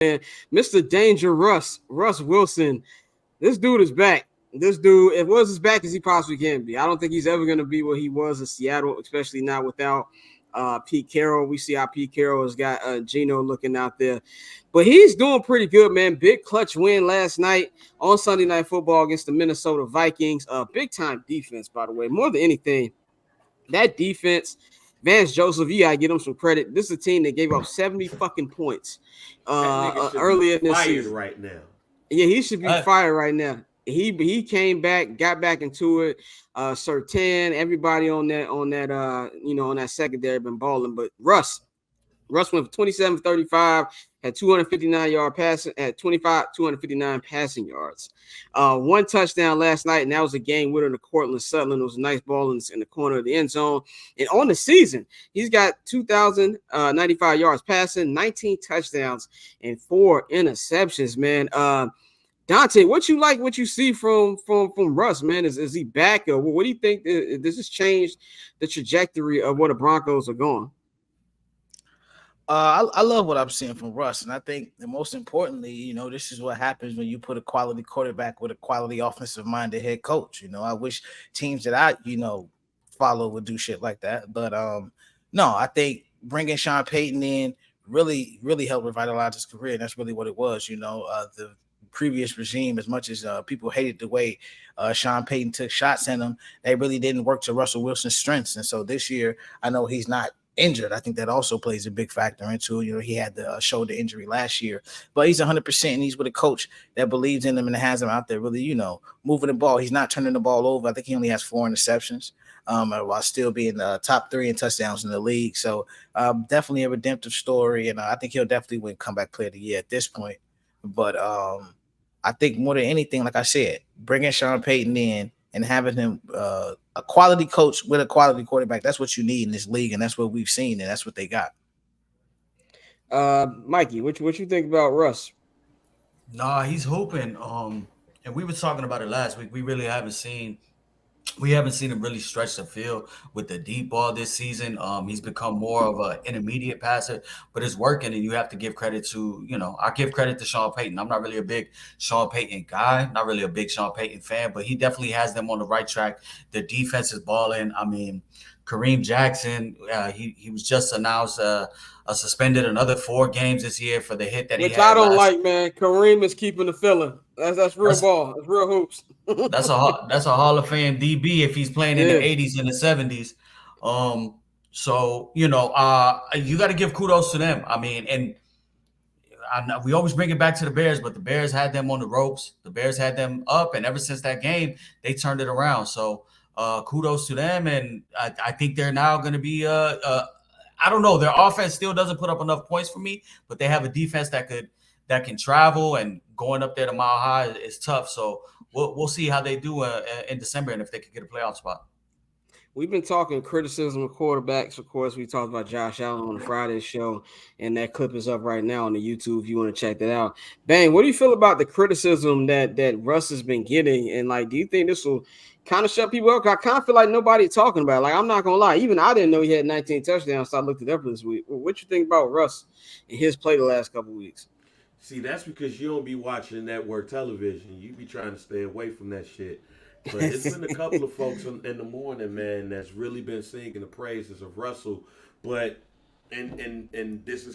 Mr. Danger Russ Wilson. This dude is back. This dude, it was as back as he possibly can be. I don't think he's ever going to be what he was in Seattle, especially not without Pete Carroll. We see how Pete Carroll has got Geno looking out there. But he's doing pretty good, man. Big clutch win last night on Sunday Night Football against the Minnesota Vikings. Big time defense, by the way. More than anything, that defense, Vance Joseph, you gotta give him some credit. This is a team that gave up 70 fucking points That nigga should be earlier in this fired season. right now. Yeah, he should be fired right now. He came back, got back into it. Sertan, everybody on that on that secondary been balling, but Russ went for 27 35, had 259-yard passing, at 259 passing yards. One touchdown last night, and that was a game winner to Cortland Sutherland. It was a nice ball in the corner of the end zone. And on the season, he's got 2,095 yards passing, 19 touchdowns, and 4 interceptions, man. Dante, what you see from Russ, man? Is he back, or what do you think? Does this change the trajectory of where the Broncos are going? I love what I'm seeing from Russ, and I think that most importantly, this is what happens when you put a quality quarterback with a quality offensive-minded head coach. I wish teams that I follow would do shit like that, but no, I think bringing Sean Payton in really helped revitalize his career, and that's really what it was. The previous regime, as much as people hated the way Sean Payton took shots at him, they really didn't work to Russell Wilson's strengths, and so this year, I know he's not injured. I think that also plays a big factor into it. He had the shoulder injury last year, but he's 100%, and he's with a coach that believes in him and has him out there really, moving the ball. He's not turning the ball over. I think he only has 4 interceptions, while still being the top 3 in touchdowns in the league. So definitely a redemptive story, and I think he'll definitely win comeback player of the year at this point. But I think more than anything, like I said, bringing Sean Payton in and having him a quality coach with a quality quarterback, that's what you need in this league, and that's what we've seen, and that's what they got. Mikey, what you think about Russ? Nah, he's hooping. And we were talking about it last week. We haven't seen him really stretch the field with the deep ball this season. He's become more of an intermediate passer, but it's working, and you have to give credit to, I give credit to Sean Payton. I'm not really a big Sean Payton guy, not really a big Sean Payton fan, but he definitely has them on the right track. The defense is balling. I mean, Kareem Jackson, he was just announced suspended another 4 games this year for the hit that he had. Which I don't like, man. Kareem is keeping the feeling. That's real ball. That's real hoops. That's a Hall of Fame DB if he's playing in the 80s and the 70s. So you got to give kudos to them. I mean, and we always bring it back to the Bears, but the Bears had them on the ropes. The Bears had them up, and ever since that game, they turned it around. So kudos to them, and I think they're now going to be I don't know. Their offense still doesn't put up enough points for me, but they have a defense that can travel, and going up there to Mile High is tough. So we'll see how they do in December, and if they can get a playoff spot. We've been talking criticism of quarterbacks. Of course, we talked about Josh Allen on the Friday show, and that clip is up right now on the YouTube if you want to check that out. Bang, what do you feel about the criticism that Russ has been getting? And, do you think this will kind of shut people up? I kind of feel like nobody's talking about it. I'm not going to lie. Even I didn't know he had 19 touchdowns, so I looked it up this week. What you think about Russ and his play the last couple of weeks? See, that's because you don't be watching network television. You be trying to stay away from that shit. But it's been a couple of folks in the morning, man, that's really been singing the praises of Russell. But and this is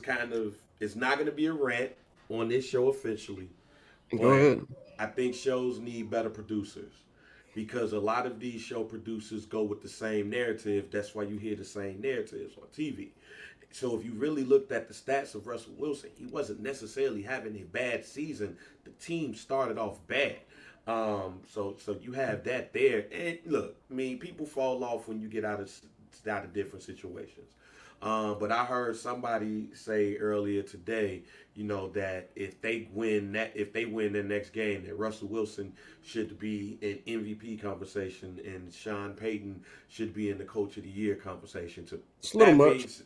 it's not going to be a rant on this show officially. Go ahead. I think shows need better producers, because a lot of these show producers go with the same narrative. That's why you hear the same narratives on TV. So if you really looked at the stats of Russell Wilson, he wasn't necessarily having a bad season. The team started off bad. So you have that there. And look, I mean, people fall off when you get out of different situations. But I heard somebody say earlier today, that if they win their next game, that Russell Wilson should be in MVP conversation and Sean Payton should be in the Coach of the Year conversation too. It's a little much.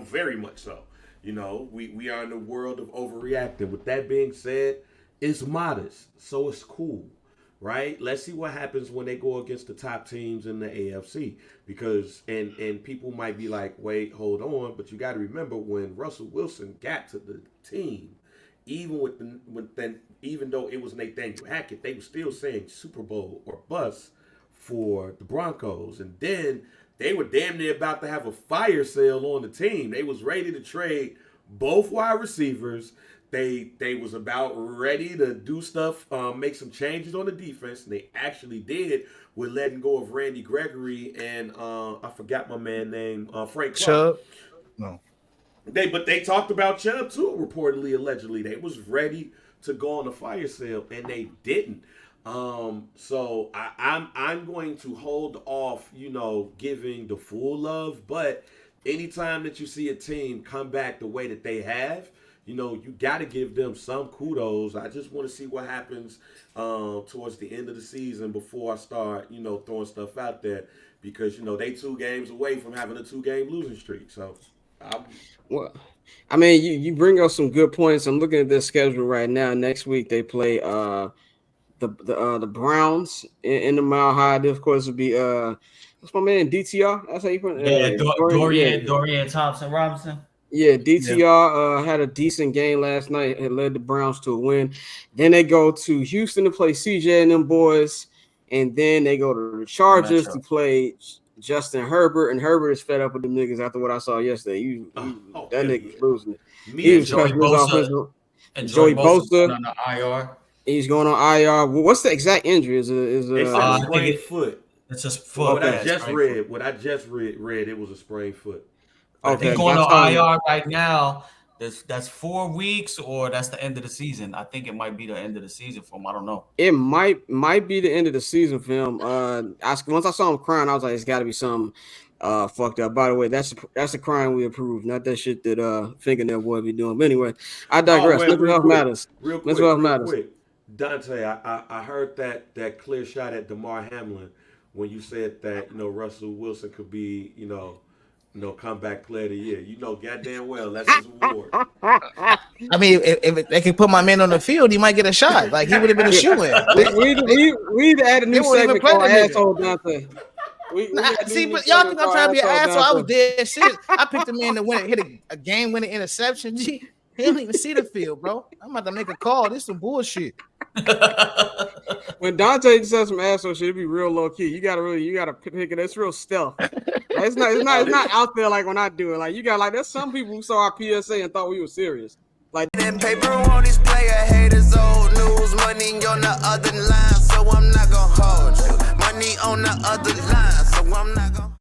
Very much so. We are in a world of overreacting. With that being said, it's modest, so it's cool, right? Let's see what happens when they go against the top teams in the AFC, because and people might be like, wait, hold on, but you got to remember when Russell Wilson got to the team, even though it was Nathaniel Hackett, they were still saying Super Bowl or bust for the Broncos. And then they were damn near about to have a fire sale on the team. They was ready to trade both wide receivers. They was about ready to do stuff, make some changes on the defense, and they actually did with letting go of Randy Gregory and I forgot my man name, Frank Clark. Chubb? No. But they talked about Chubb too, reportedly, allegedly. They was ready to go on a fire sale, and they didn't. So I'm going to hold off, giving the full love. But anytime that you see a team come back the way that they have, you got to give them some kudos. I just want to see what happens towards the end of the season before I start, throwing stuff out there, because they 2 games away from having a 2-game losing streak. So. Well, I mean, you bring up some good points. I'm looking at their schedule right now. Next week they play the Browns in the Mile High. This, of course, would be what's my man DTR? That's how you put it. Dorian Thompson Robinson. Yeah, DTR had a decent game last night. It led the Browns to a win. Then they go to Houston to play CJ and them boys, and then they go to the Chargers to play Justin Herbert, and Herbert is fed up with them niggas after what I saw yesterday. That nigga's losing it. He was Joey Bosa. And Joey Bosa on the IR. He's going on IR. Well, what's the exact injury? Is a sprained foot? It's a foot. What I just read, it was a sprained foot. Okay, he's going on IR right now. That's 4 weeks, or that's the end of the season. I think it might be the end of the season for him. I don't know. It might be the end of the season for him. Once I saw him crying, I was like, it's got to be something fucked up. By the way, that's the crime we approve, not that shit that Fingernail Boy be doing. But anyway, I digress. Mental health matters. Mental health matters. Dante, I heard that clear shot at DeMar Hamlin when you said that Russell Wilson could be comeback player of the year. Goddamn well, that's his award. I mean, if they can put my man on the field, he might get a shot. Like, he would have been a shoo-in. We add a new segment called Asshole Dante. See, but y'all think I'm trying to be an asshole? I was dead serious. I picked a man to win, hit a game-winning interception. Gee, he don't even see the field, bro. I'm about to make a call. This is some bullshit. When Dante says some asshole shit, it be real low key. You gotta pick it. It's real stealth. It's not out there like when I do it. Like, you got there's some people who saw our PSA and thought we were serious. Like, that paper on this player haters, old news, money on the other line, so I'm not gonna hold you. Money on the other line, so I'm not gonna.